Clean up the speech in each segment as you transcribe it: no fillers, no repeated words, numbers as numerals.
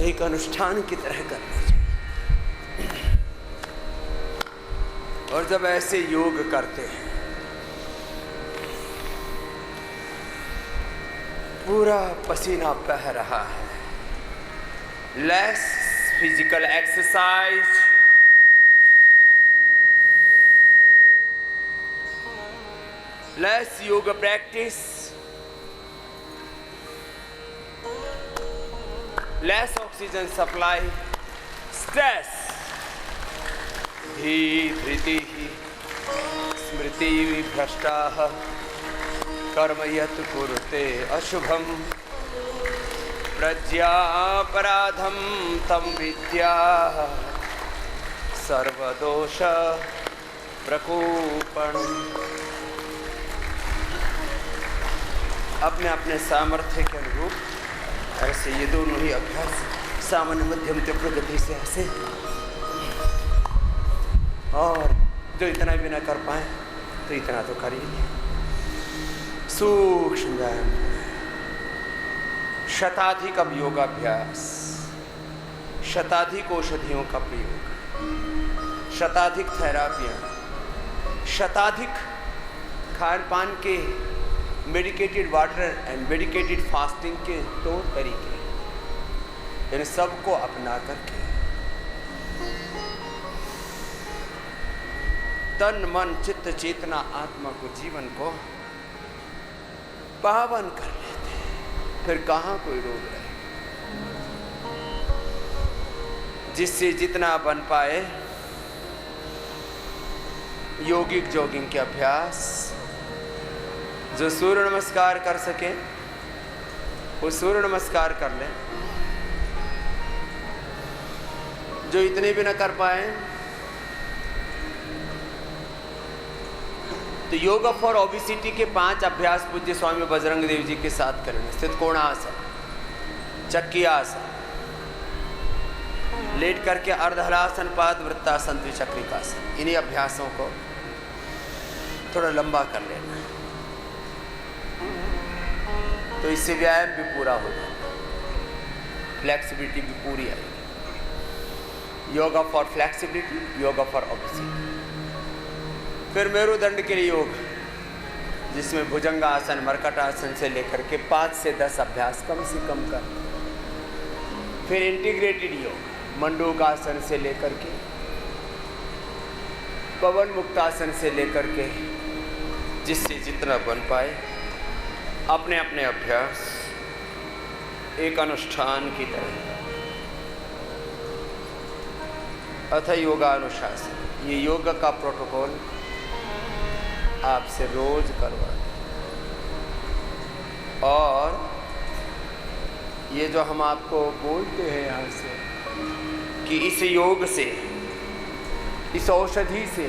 एक अनुष्ठान की तरह करना चाहिए। और जब ऐसे योग करते हैं, पूरा पसीना बह रहा है, less physical exercise, less yoga practice, less oxygen supply, stress, हि धृति स्मृति भ्रष्टाः कर्म यत् कुरुते अशुभम प्रज्ञापराधम तं विद्याः सर्वदोष प्रकोपणम्। अपने अपने सामर्थ्य के अनुरूप ऐसे ये दोनों ही अभ्यास सामान्य मध्यम तीव्र गति से ऐसे, और जो इतना भी ना कर पाए तो इतना तो कर ही ले। सूक्ष्म व्यायाम, शताधिक अब योगाभ्यास, शताधिक औषधियों का प्रयोग, शताधिक थेरापियां, शताधिक खान पान के medicated water and medicated fasting के तौर तरीके, इन सब को अपना करके तन मन चित्त चेतना आत्मा को जीवन को पावन कर लेते हैं। फिर कहाँ कोई रोग रहे। जिससे जितना बन पाए योगिक जॉगिंग के अभ्यास, जो सूर्य नमस्कार कर सके वो सूर्य नमस्कार कर ले, जो इतने भी ना कर पाए तो योगा फॉर ओबेसिटी के 5 अभ्यास पूज्य स्वामी बजरंग देव जी के साथ करेंगे। स्थित कोणासन, चक्की आसन, लेट करके अर्धहलासन, पाद वृत्तासन, त्रिचक्रिकासन, इन्हीं अभ्यासों को थोड़ा लंबा कर लेना है, तो इससे व्यायाम भी पूरा हो जाएगा, फ्लेक्सिबिलिटी भी पूरी आएगी। Yoga for flexibility, yoga for obesity. फिर मेरुदंड के लिए योग, जिसमें भुजंगासन, मर्कटासन से लेकर के 5 से 10 अभ्यास कम से कम कर। फिर इंटीग्रेटेड योग, मंडूकासन से लेकर के पवन मुक्तासन से लेकर के, जिससे जितना बन पाए अपने अपने अभ्यास एक अनुष्ठान की तरह। अथ योगानुशासन, ये योग का प्रोटोकॉल आपसे रोज करवा दें। और ये जो हम आपको बोलते हैं यहाँ से कि इस योग से, इस औषधि से,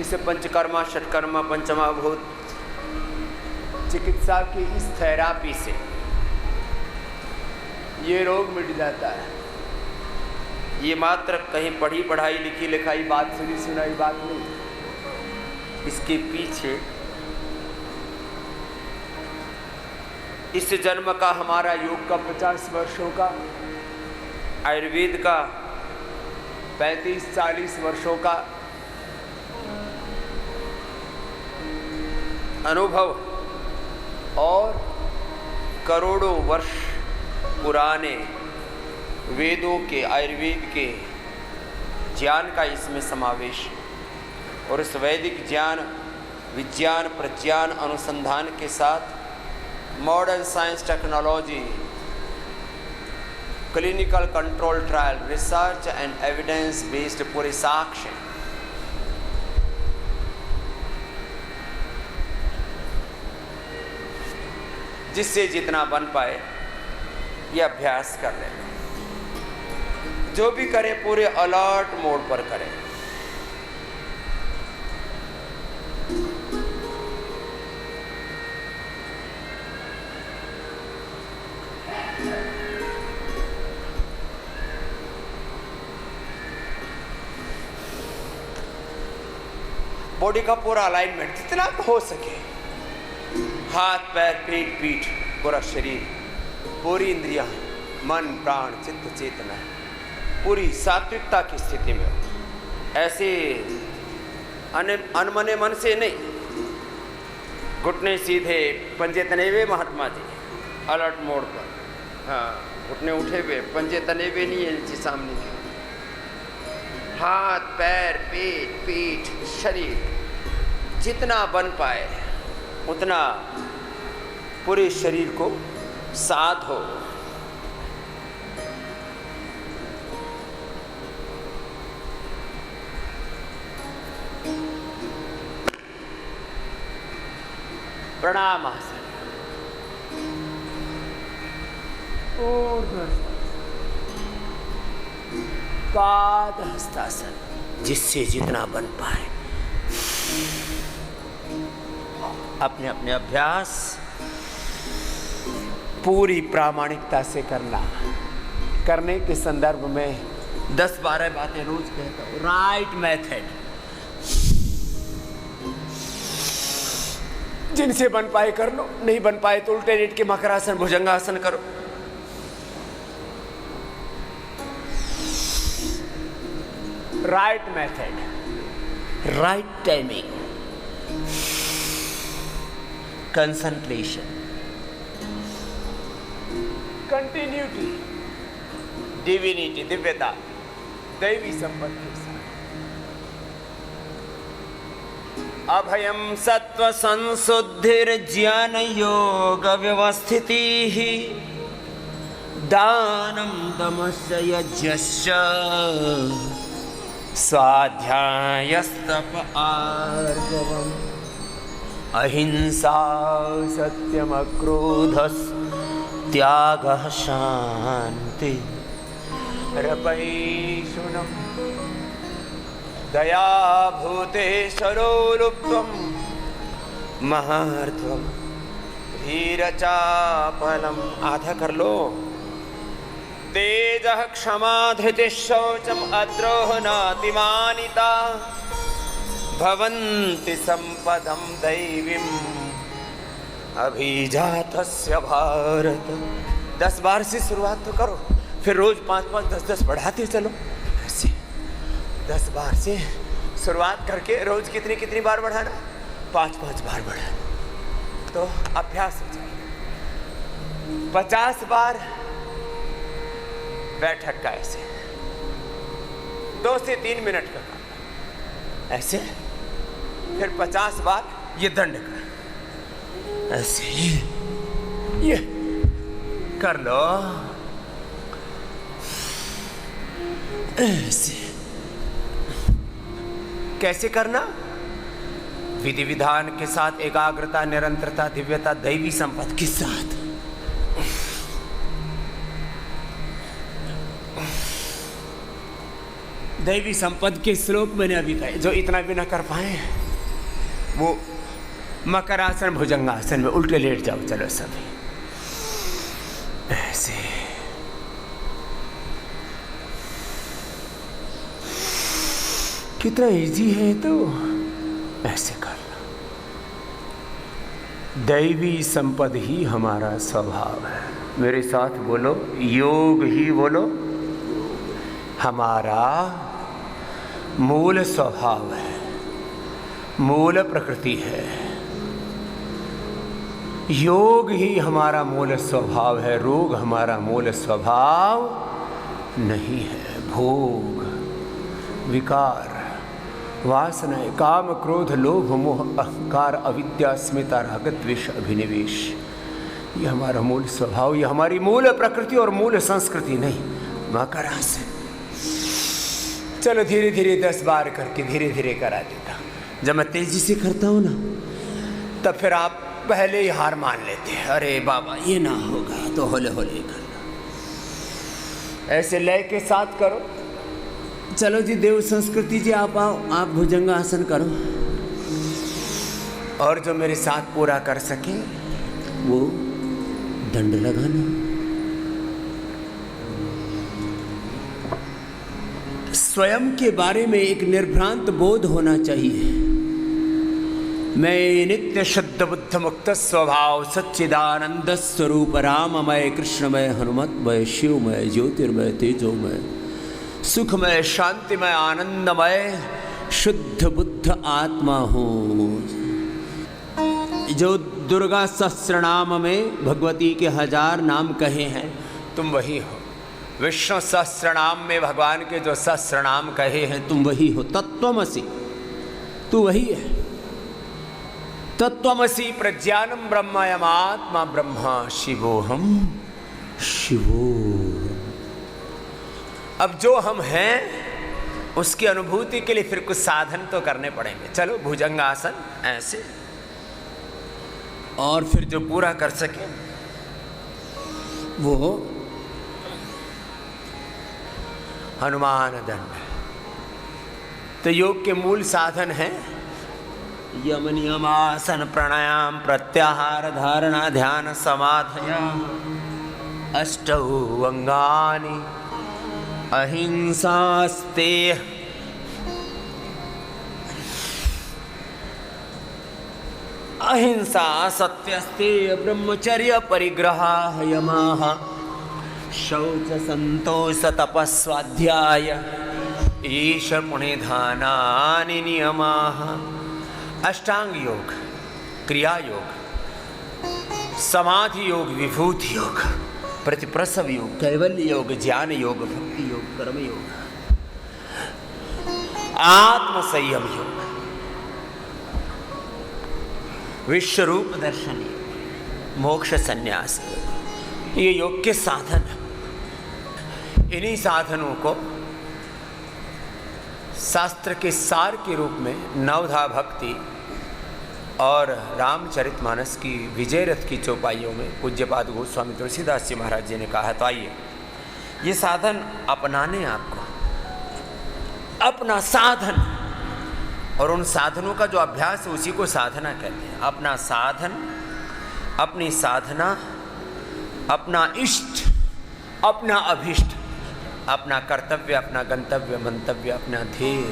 इस पंचकर्मा षटकर्मा पंचमाभूत चिकित्सा की इस थेरापी से ये रोग मिट जाता है। ये मात्र कहीं पढ़ी पढ़ाई लिखी लिखाई बात सुनी सुनाई बात नहीं, इसके पीछे इस जन्म का हमारा योग का 50 वर्षों का, आयुर्वेद का 35-40 वर्षों का अनुभव और करोड़ों वर्ष पुराने वेदों के, आयुर्वेद के ज्ञान का इसमें समावेश। और इस वैदिक ज्ञान, विज्ञान, प्रज्ञान, अनुसंधान के साथ modern science, technology, clinical control trial, research and evidence based पूरे साक्ष्य, जिससे जितना बन पाए ये अभ्यास कर लेना। जो भी करें पूरे अलर्ट मोड पर करें। बॉडी का पूरा अलाइनमेंट जितना हो सके, हाथ पैर पेट पीठ पूरा शरीर, पूरी इंद्रियां मन प्राण चित्त चेतना पूरी सात्विकता की स्थिति में हो। ऐसे अनमने मन से नहीं, घुटने सीधे, पंजे तने हुए महात्मा जी अलर्ट मोड पर। हाँ, घुटने उठे हुए, पंजे तने हुए नहीं है नीचे सामने की। हाथ पैर पेट पीठ शरीर जितना बन पाए उतना पूरे शरीर को साधो। प्रणाम आसन, पाद हस्तासन, जिससे जितना बन पाए अपने अपने अभ्यास पूरी प्रामाणिकता से करना। करने के संदर्भ में 10-12 बातें रोज कहता हूँ। राइट मेथड, जिनसे बन पाए कर लो, नहीं बन पाए तो उल्टे लेट के मकरासन भुजंगासन करो। Right method, right timing, concentration, continuity, divinity, दिव्यता, दैवी संपत्ति के साथ। अभयम सत्व संशुद्धिर्ज्ञान योग व्यवस्थितिः दानं दमश्च यज्ञश्च स्वाध्यायस्तप आर्जवम् अहिंसा सत्यम क्रोधस् त्यागः शांति रपैशुनम् दया भूतेश्वरो लुप्त्वम् महार्थम् धीरचापलम्। आधा कर लो। तेजः क्षमा धृतिः शौचम् अद्रोह नातिमानिता भवन्ति संपदं दैवीम् अभिजातस्य भारत। 10 बार से शुरुआत तो करो, फिर रोज 5-5, 10-10 बढ़ाते चलो। ऐसे 10 बार से शुरुआत करके रोज कितनी बार बढ़ाना? 5-5 बार बढ़ाना तो अभ्यास हो जाएगा। 50 बार बैठक का ऐसे 2 से 3 मिनट का काम ऐसे, फिर 50 बार ये दंड का ऐसे ये कर लो ऐसे। कैसे करना? विधि विधान के साथ, एकाग्रता, निरंतरता, दिव्यता, दैवी संपत्ति के साथ। दैवी संपत्ति के श्लोक मैंने अभी कहे, जो इतना भी ना कर पाए वो मकरासन भुजंगासन में उल्टे लेट जाओ। चलो सभी ऐसे कितना इजी है, तो ऐसे कर लो। दैवी संपद ही हमारा स्वभाव है। मेरे साथ बोलो, योग ही बोलो हमारा मूल स्वभाव है, मूल प्रकृति है। योग ही हमारा मूल स्वभाव है, रोग हमारा मूल स्वभाव नहीं है। भोग, विकार, वासनाएं, काम, क्रोध, लोभ, मोह, अहंकार, अविद्या, अस्मिता, राग, द्वेष, अभिनिवेश, ये हमारा मूल स्वभाव, ये हमारी मूल प्रकृति और मूल संस्कृति नहीं। मकरासन चलो धीरे धीरे 10 बार करके धीरे धीरे करा देता। जब मैं तेजी से करता हूँ ना, तब फिर आप पहले ही हार मान लेते हैं। अरे बाबा ये ना होगा, तो होले होले करना। ऐसे लय के साथ करो। चलो जी देव संस्कृति जी आप आओ, आप भुजंगासन करो। और जो मेरे साथ पूरा कर सके वो दंड लगाना। स्वयं के बारे में एक निर्भ्रांत बोध होना चाहिए मैं नित्य शुद्ध बुद्ध मुक्त स्वभाव सच्चिदानंद स्वरूप राममय कृष्णमय हनुमतमय शिवमय ज्योतिर्मय तेजोमय सुखमय शांतिमय आनंदमय शुद्ध बुद्ध आत्मा हूँ। जो दुर्गा सहस्रनाम में भगवती के 1000 नाम कहे हैं तुम वही हो। विष्णु सहस्रनाम में भगवान के जो सहस्रनाम कहे हैं तुम वही हो। तत्वमसि तू वही है। तत्वमसि प्रज्ञानम ब्रह्मयमात्मा ब्रह्मा शिवोहम शिवो। अब जो हम हैं उसकी अनुभूति के लिए फिर कुछ साधन तो करने पड़ेंगे। चलो भुजंगासन ऐसे, और फिर जो पूरा कर सके वो हनुमान दंड। तो योग के मूल साधन है यम नियमासन प्राणायाम प्रत्याहार धारणा ध्यान समाधया अष्टौ अंगानि अहिंसास्ते अहिंसा सत्यस्ते ब्रह्मचर्य परिग्रह यमाः शौच संतोष तपस्वाध्याय ईश पुण्यधानानि नियमाः। अष्टांग योग, क्रिया योग, समाधि योग, विभूति योग, प्रतिप्रसव योग, कैवल्य योग, ज्ञान योग, भक्ति योग, कर्म योग, आत्म संयम योग, विश्वरूप दर्शन योग, मोक्ष संन्यास योग। ये योग के साधन। इन्हीं साधनों को शास्त्र के सार के रूप में नवधा भक्ति और रामचरितमानस की विजय रथ की चौपाइयों में पूज्यपाद गोस्वामी तुलसीदास जी महाराज जी ने कहा। तो आइए ये साधन अपनाने, आपको अपना साधन, और उन साधनों का जो अभ्यास है उसी को साधना कहते हैं। अपना साधन, अपनी साधना, अपना इष्ट, अपना अभिष्ट, अपना कर्तव्य, अपना गंतव्य, मंतव्य, अपना ध्येय,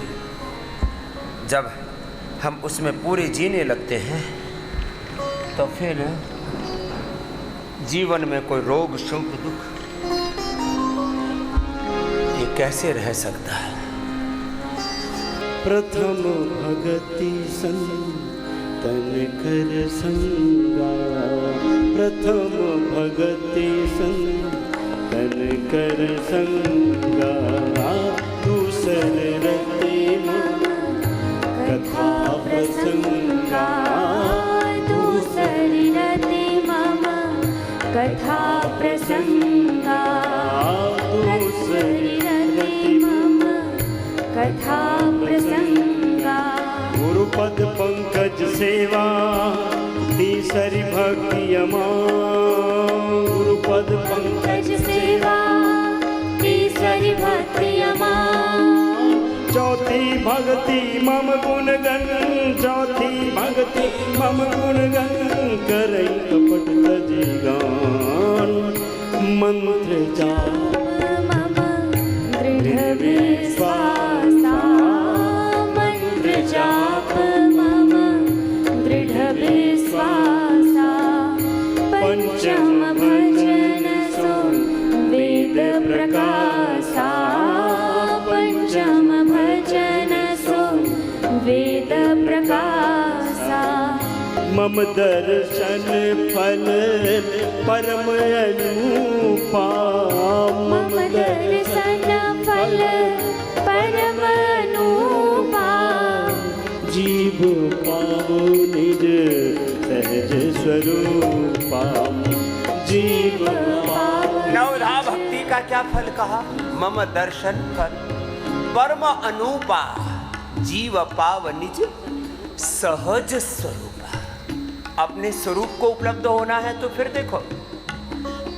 जब हम उसमें पूरे जीने लगते हैं तो फिर जीवन में कोई रोग शोक दुख ये कैसे रह सकता है। प्रथम भगति संतन कर संगा, प्रथम भगति संतन कर संगा, दूसर रति कथा प्रसंगा, दूसर रति मम कथा प्रसंगा, दूसर रति मम कथा प्रसंगा। गुरुपद पंकज सेवा तीसरी भक्ति यमा, गुरुपद पंकज सेवा तीसरी भक्ति यमा। चौथी भक्ति मम गुणगन, चौथी भक्ति मम गुणगन, करई कपट तजी गान, मंत्र जाप मम दृढ़ विश्वासा, मंत्र जाप मम दृढ़ विश्वासा। पंचम भजन सो वेद प्रकाशा, पंचम भजन सो वेद प्रकाशा। मम दर्शन फल परम अनुपा, मम दर्शन फल परम अनुपा। जीव पावो निज सहज स्वरूपा, जीव पावो। नवधा भक्ति का क्या फल कहा? मम दर्शन फल परम अनुपा, जीव पाव निज सहज स्वरूप। अपने स्वरूप को उपलब्ध होना है तो फिर देखो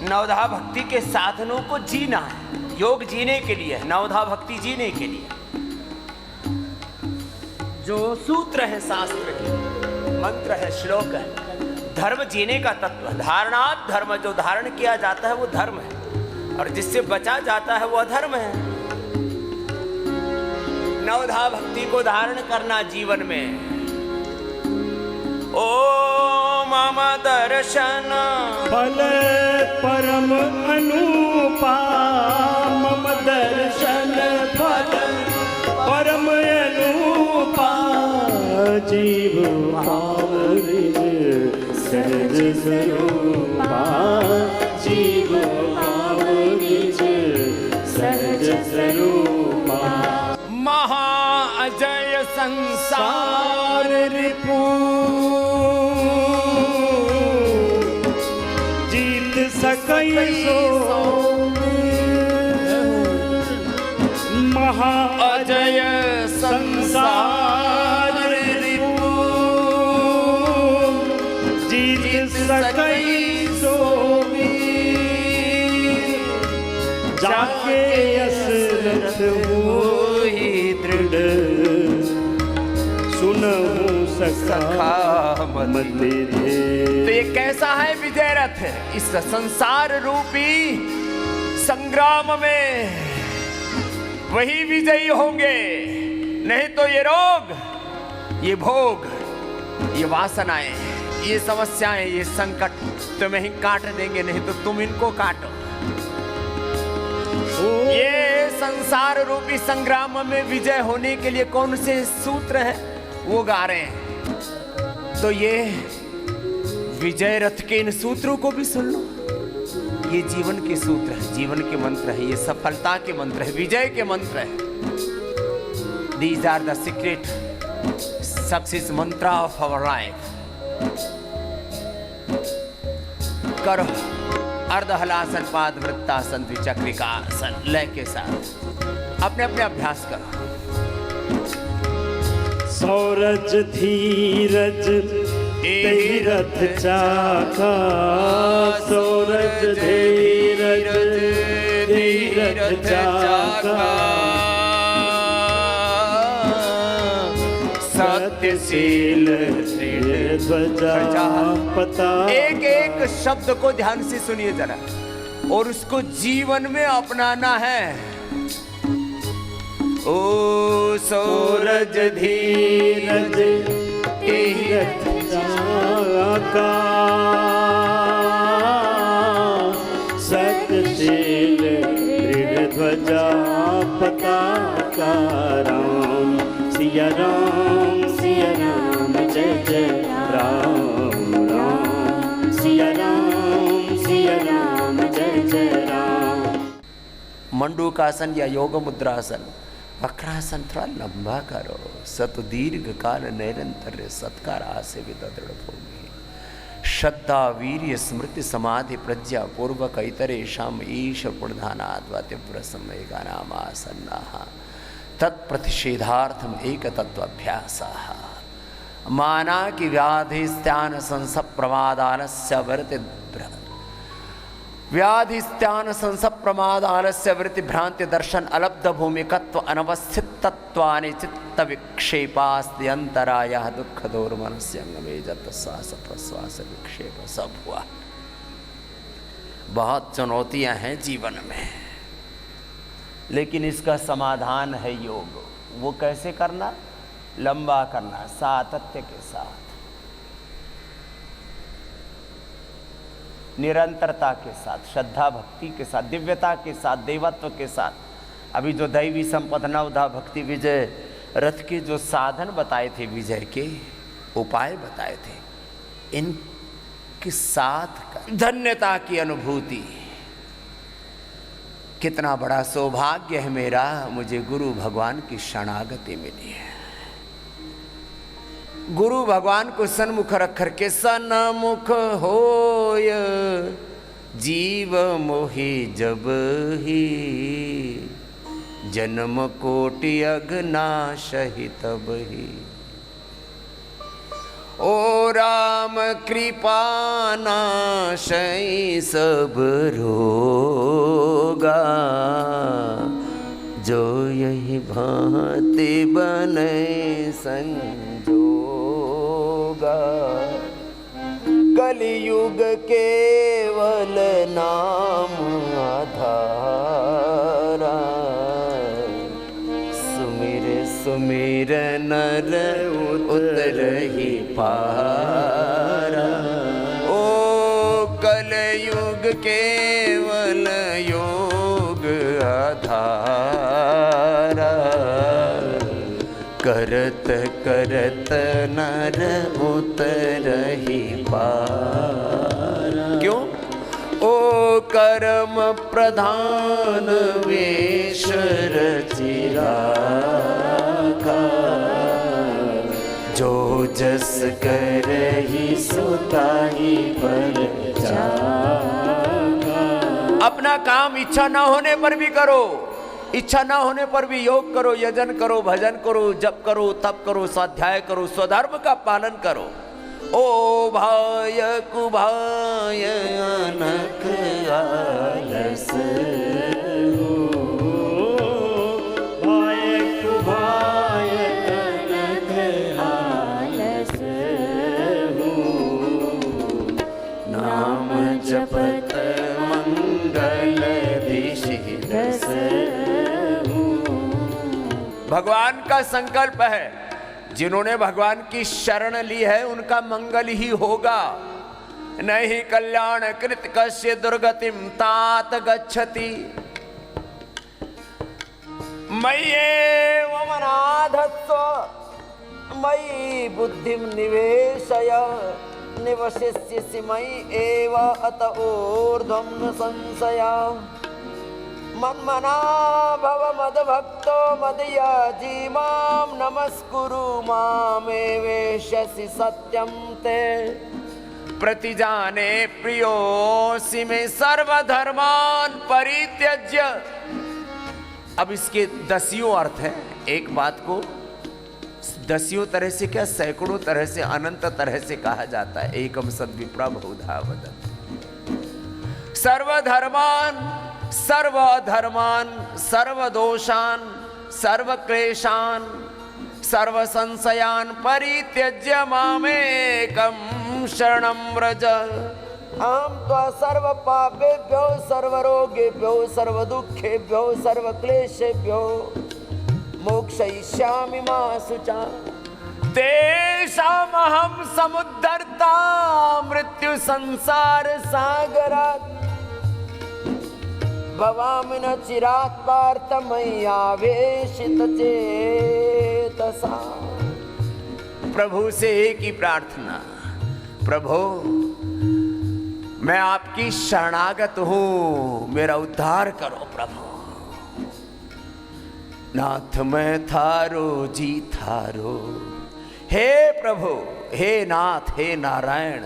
नवधा भक्ति के साधनों को जीना है। योग जीने के लिए, नवधा भक्ति जीने के लिए जो सूत्र है शास्त्र के, मंत्र है, श्लोक है, धर्म जीने का तत्व। धारणात् धर्म, जो धारण किया जाता है वो धर्म है, और जिससे बचा जाता है वो अधर्म है। नवधा भक्ति को धारण करना जीवन में ओ मम दर्शन फल परम अनुपा मम दर्शन फल परम अनुपा जीव भाव निज सहज स्वरूपा जीव भाव निज सहज स्वरूपा महाअजय संसार रिपु जीत सकई सो महाअजय संसार रिपु जीत सकई सो जाके असरथ होई दृढ़ सुनहु सखा मत दे। तो ये कैसा है विजय रथ? इस संसार रूपी संग्राम में वही विजयी होंगे, नहीं तो ये रोग, ये भोग, ये वासनाएं, ये समस्याएं, ये संकट तुम्हें ही काट देंगे, नहीं तो तुम इनको काटो। ये संसार रूपी संग्राम में विजय होने के लिए कौन से सूत्र हैं वो गा रहे हैं। तो ये विजय रथ के इन सूत्रों को भी सुन लो। ये जीवन के सूत्र है, जीवन के मंत्र है, ये सफलता के मंत्र है, विजय के मंत्र है। These are the secret success mantra of our life. करो अर्धहलासन, पाद वृत्तासन, द्विचक्रिकासन लय के साथ अपने अपने अभ्यास करो। सौरज धीरज तेहि रथ चाका सौरज धीरज तेहि रथ चाका सत्यशील ध्वजा पता। एक एक शब्द को ध्यान से सुनिए जरा और उसको जीवन में अपनाना है। ओ सौरज धीरज तेहि रथ चाका सत्यशील दृढ़ ध्वजा पताका राम सिया राम जय जय राम राम सिया राम जय जय राम। मंडूकासन या योग मुद्रासन, वक्रासन थोड़ा लंबा करो। सत दीर्घ काल निरंतर सत्कार आसे विदृढ़ भूमि श्रद्धा वीर्य स्मृति समाधि प्रज्ञा पूर्वक इतरेषाम ईश प्रधानाद्वा तीव्र सम्यगा नामासन्नाः तत्प्रतिषेधार्थम एक तत्वाभ्यासः माना कि व्याधिस्त्यान संसप्रमादानस्य वृत्ति व्याधिस्त्यान संसप्रमादानस्य वृत्ति भ्रांति दर्शन अलब्ध भूमिकत्व अनवस्थित तत्वानि चित्त विक्षेपास्त्यंतराय दुख दोर्मनस्यंगमे जत श्वास प्रश्वास विक्षेप सब हुआ। बहुत चुनौतियां हैं जीवन में, लेकिन इसका समाधान है योग। वो कैसे करना? लंबा करना, सातत्य के साथ, निरंतरता के साथ, श्रद्धा भक्ति के साथ, दिव्यता के साथ, देवत्व के साथ। अभी जो दैवी संपद नवधा भक्ति विजय रथ के जो साधन बताए थे, विजय के उपाय बताए थे, इनके साथ धन्यता की अनुभूति। कितना बड़ा सौभाग्य है मेरा, मुझे गुरु भगवान की शरणागति मिली है। गुरु भगवान को सन्मुख रख करके सन्मुख होय जीव मोहि जब ही जन्म कोटि अघनाशहि तब ही। ओ राम कृपा नाशई सब रोगा जो यही भांति बने संजोगा। कलियुग केवल नाम आधारा सुमिर सुमिर नर उतरहि पारा। ओ कलयुग केवल योग आधारा। करत करत नर उतरहि पारा। क्यों? ओ कर्म प्रधान वेश रचि राखा। जो जस करहि सो ताहि पर जागा। अपना काम इच्छा ना होने पर भी करो, इच्छा ना होने पर भी योग करो, यजन करो, भजन करो, जप करो, तप करो, स्वाध्याय करो, स्वधर्म का पालन करो। ओ भाय कुभाय अनख आलस हो। भाय कुभाय अनख आलस हो। नाम जपत मंगल दिशिरस हो। भगवान का संकल्प है, जिन्होंने भगवान की शरण ली है उनका मंगल ही होगा। नहीं कल्याण कृत कस्य दुर्गतिम तात गच्छति। मय्येव मनाधत्स्व मयि बुद्धिं निवेशय। निवसिष्यसि मयि एव अत ऊर्ध्वं न संशयः। मन्मना भव मद्भक्तो मदयाजी मां नमस्कुरु मामेवेश्यसि सत्यं ते। प्रतिजाने प्रियोऽसि मे सर्वधर्मान् परित्यज्य। अब इसके दसियों अर्थ हैं। एक बात को दसियों तरह से क्या, सैकड़ों तरह से, अनंत तरह से कहा जाता है। एकम सद्विप्रा बहुधा वदन्ति। सर्वधर्मान् सर्वधर्मान् सर्वदोषान् सर्वक्लेशान् सर्वसंशयान् परित्यज्य मामेकं शरणं व्रज। अहं त्वा सर्वपापेभ्यो सर्वरोगेभ्यो सर्वदुःखेभ्यो सर्वक्लेशेभ्यो मोक्षयिष्यामि मा शुचा। तेषामहं समुद्धर्ता मृत्यु संसार सागरात्। भवामि न चिरात् पार्थ मय्यावेशित चेतसा। प्रभु से एक ही प्रार्थना, प्रभु मैं आपकी शरणागत हूं, मेरा उद्धार करो प्रभु। नाथ मैं थारो जी थारो। हे प्रभु, हे नाथ, हे नारायण,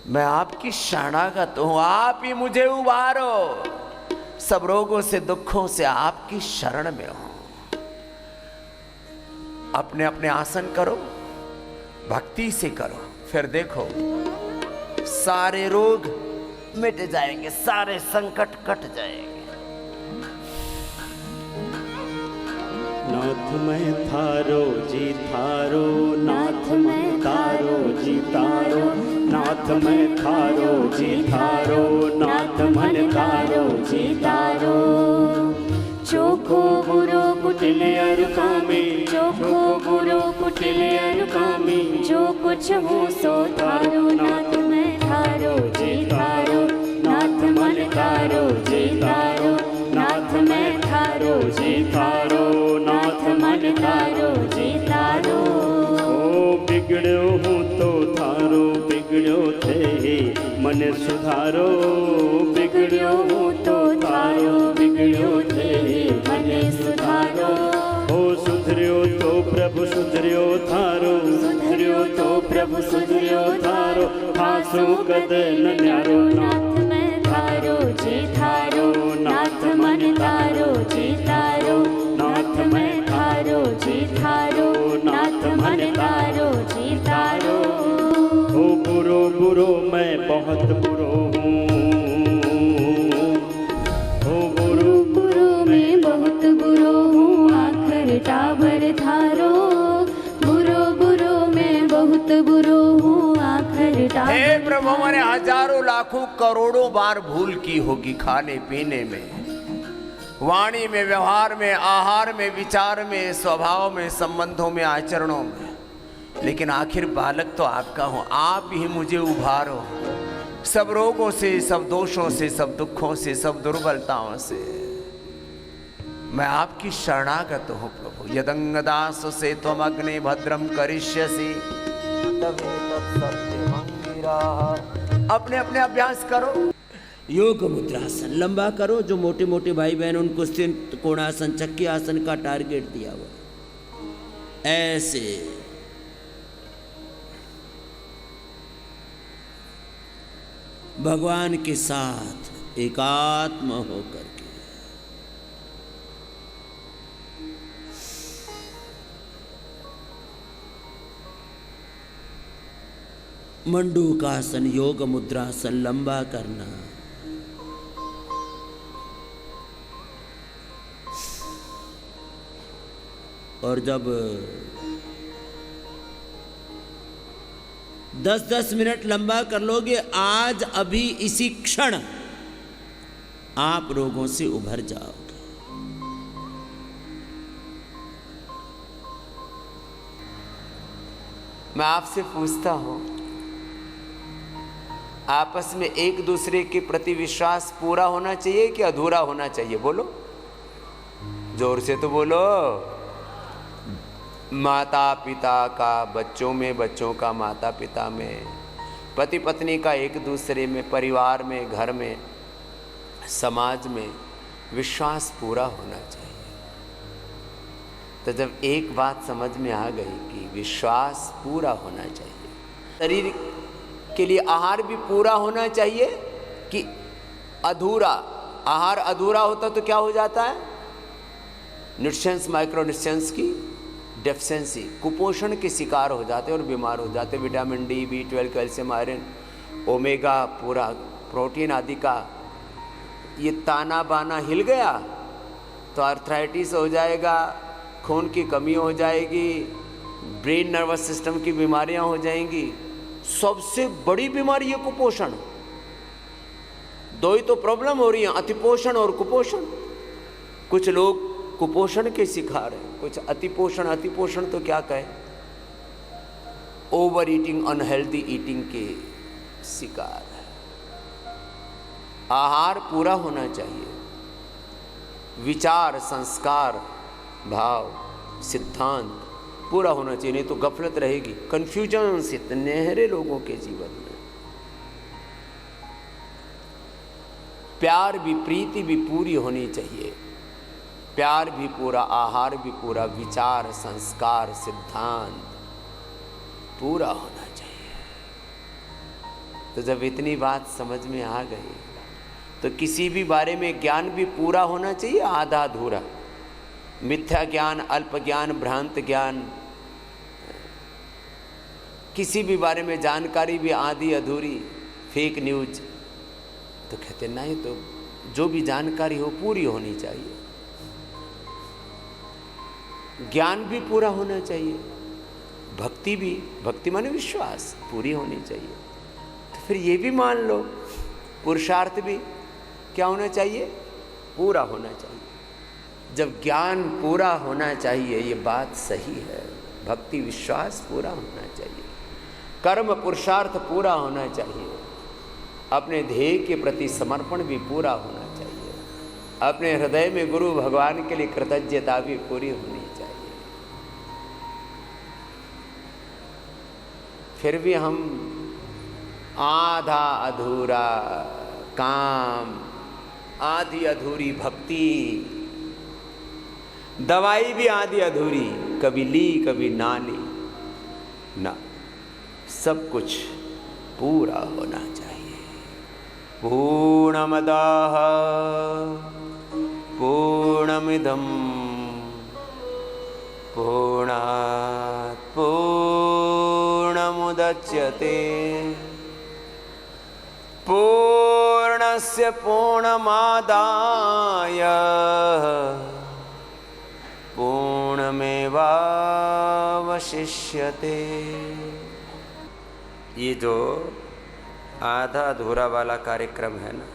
मैं आपकी शरणागत हूं, आप ही मुझे उबारो। सब रोगों से, दुखों से आपकी शरण में हो। अपने अपने आसन करो, भक्ति से करो, फिर देखो सारे रोग मिट जाएंगे, सारे संकट कट जाएंगे। नाथ मैं थारो जी थारो। नाथ मैं थारो जी थारो। नाथ मैं थारो जी थारो। नाथ मन थारो जी थारो। चोखो बुरो कुटिल अरुकामी। चोखो बुरो कुटिल अरुकामी। जो कुछ हूँ सो थारो। नाथ मैं थारो जी थारो। नाथ मन थारो जी थारो। नाथ मैं थारो जी थारो। नाथ मन थारो जी थारो। ओ बिगड़ो हूँ तो थारो। बिगड़ो थे मन सुधारो। बिगड़ो हूँ तो थारो। बिगड़ो थे मन सुधारो। ओ सुधरियो तो प्रभु सुधरियो थारो। सुधरियो तो प्रभु सुधरियो थारो। हासो कद न न्यारो। नाथ मैं थारो जी थारो। नाथ मन थारो जी थारो। नाथ मैं थारो जी थारो। नाथ मन थारो जी थारो। ओ बुरो बुरो मैं बहुत बुरो हूँ। ओ बुरो बुरो मैं बहुत बुरो हूँ। आखिर टावर थारो। बुरो बुरो मैं बहुत बुरो हूँ। आखिर टावर। हे प्रभु, मैंने हजारों लाखों करोड़ों बार भूल की होगी खाने पीने में, वाणी में, व्यवहार में, आहार में, विचार में, स्वभाव में, संबंधों में, आचरणों में। लेकिन आखिर बालक तो आपका हूं, आप ही मुझे उभारो सब रोगों से, सब दोषों से, सब दुखों से, सब दुर्बलताओं से। मैं आपकी शरणागत हूं प्रभु। यदंगदास से त्वम अग्नि भद्रम करिष्यसि तवे तत्सत्यमंगिरा। अपने अपने अभ्यास करो। योग मुद्रासन लंबा करो। जो मोटे मोटे भाई बहन उनको कोणासन, चक्की आसन का टारगेट दिया हुआ। ऐसे भगवान के साथ एकात्म होकर के मंडूकासन, योग मुद्रासन लंबा करना। और जब 10-10 मिनट लंबा कर लोगे, आज अभी इसी क्षण आप रोगों से उभर जाओगे। मैं आपसे पूछता हूं, आपस में एक दूसरे के प्रति विश्वास पूरा होना चाहिए कि अधूरा होना चाहिए? बोलो, जोर से तो बोलो। माता पिता का बच्चों में, बच्चों का माता पिता में, पति पत्नी का एक दूसरे में, परिवार में, घर में, समाज में विश्वास पूरा होना चाहिए। तो जब एक बात समझ में आ गई कि विश्वास पूरा होना चाहिए, शरीर के लिए आहार भी पूरा होना चाहिए कि अधूरा? आहार अधूरा होता तो क्या हो जाता है? न्यूट्रिएंट्स, माइक्रो न्यूट्रिएंट्स की डेफिशिएंसी, कुपोषण के शिकार हो जाते और बीमार हो जाते। Vitamin D, B12, calcium, iron, omega, पूरा प्रोटीन आदि का ये ताना बाना हिल गया तो आर्थराइटिस हो जाएगा, खून की कमी हो जाएगी, ब्रेन नर्वस सिस्टम की बीमारियां हो जाएंगी। सबसे बड़ी बीमारी है कुपोषण। दो ही तो प्रॉब्लम हो रही है, अतिपोषण और कुपोषण। कुछ लोग कुपोषण के शिकार हैं, कुछ अतिपोषण। अतिपोषण तो क्या कहें, ओवर ईटिंग, अनहेल्दी ईटिंग के शिकार है। आहार पूरा होना चाहिए, विचार, संस्कार, भाव, सिद्धांत पूरा होना चाहिए, नहीं तो गफलत रहेगी। कंफ्यूजन से नहरे लोगों के जीवन में। प्यार भी, प्रीति भी पूरी होनी चाहिए। प्यार भी पूरा, आहार भी पूरा, विचार, संस्कार, सिद्धांत पूरा होना चाहिए। तो जब इतनी बात समझ में आ गई तो किसी भी बारे में ज्ञान भी पूरा होना चाहिए, आधा अधूरा? मिथ्या ज्ञान, अल्प ज्ञान, भ्रांत ज्ञान, किसी भी बारे में जानकारी भी आधी अधूरी, फेक न्यूज, तो कहते नहीं, तो जो भी जानकारी हो पूरी होनी चाहिए। ज्ञान भी पूरा होना चाहिए, भक्ति भी, भक्ति माने विश्वास, पूरी होनी चाहिए। तो फिर ये भी मान लो, पुरुषार्थ भी क्या होना चाहिए? पूरा होना चाहिए। जब ज्ञान पूरा होना चाहिए, ये बात सही है, भक्ति विश्वास पूरा होना चाहिए, कर्म पुरुषार्थ पूरा होना चाहिए, अपने ध्येय के प्रति समर्पण भी पूरा होना चाहिए, अपने हृदय में गुरु भगवान के लिए कृतज्ञता भी पूरी होनी चाहिए। फिर भी हम आधा अधूरा काम, आधी अधूरी भक्ति, दवाई भी आधी अधूरी, कभी ली कभी ना ली, ना, सब कुछ पूरा होना चाहिए। पूर्णमदः पूर्णमिदं पूर्णात् पूर्णमुदच्यते पूर्णस्य पूर्णमादाय पूर्णमेवावशिष्यते। ये जो आधा अधूरा वाला कार्यक्रम है ना,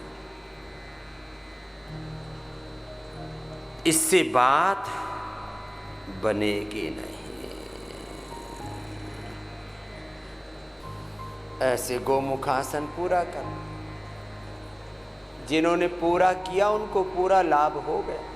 इससे बात बनेगी नहीं। ऐसे गोमुखासन पूरा कर, जिन्होंने पूरा किया उनको पूरा लाभ हो गया।